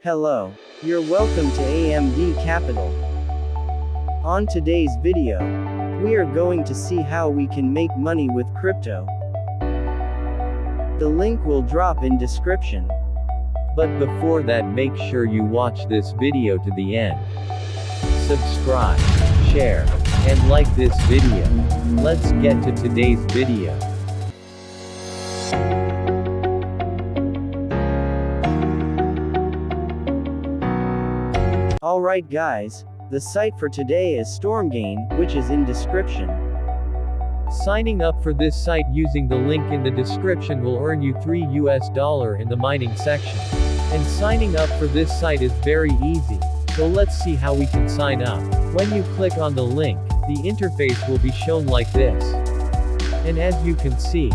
Hello. You're welcome to AMD Capital. On today's video, we are going to see how we can make money with crypto. The link will drop in description. But before that, make sure you watch this video to the end. Subscribe, share, and like this video. Let's get to today's video. Alright guys, the site for today is Stormgain, which is in description. Signing up for this site using the link in the description will earn you $3 in the mining section. And signing up for this site is very easy, so let's see how we can sign up. When you click on the link, the interface will be shown like this. And as you can see,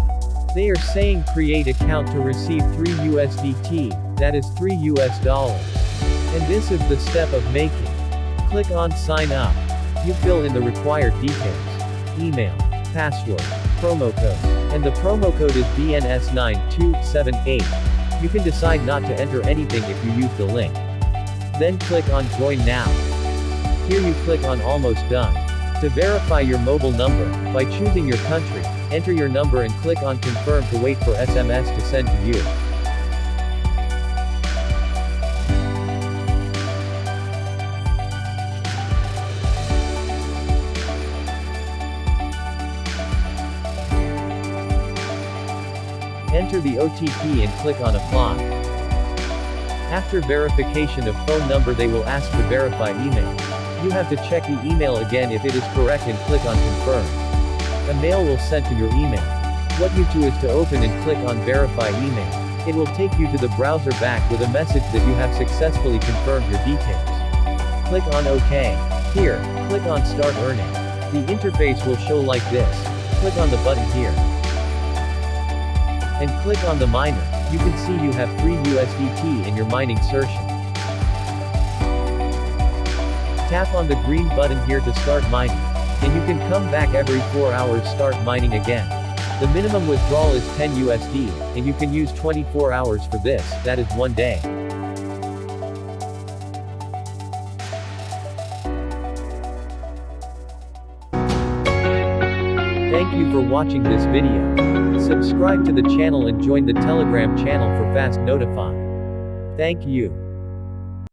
they are saying create account to receive 3 USDT, that is $3. And this is the step of making. Click on sign up. You fill in the required details. Email, password, promo code. And the promo code is BNS9278. You can decide not to enter anything if you use the link. Then click on join now. Here you click on almost done. To verify your mobile number, by choosing your country, enter your number and click on confirm to wait for SMS to send to you. Enter the OTP and click on apply. After verification of phone number, they will ask to verify email. You have to check the email again if it is correct and click on confirm. A mail will send to your email. What you do is to open and click on verify email. It will take you to the browser back with a message that you have successfully confirmed your details. Click on OK. Here, click on start earning. The interface will show like this. Click on the button here. And click on the miner. You can see you have 3 USDT in your mining session. Tap on the green button here to start mining. And you can come back every 4 hours start mining again. The minimum withdrawal is 10 USD, and you can use 24 hours for this, that is 1 day. Thank you for watching this video. Subscribe to the channel and join the Telegram channel for fast notify. Thank you.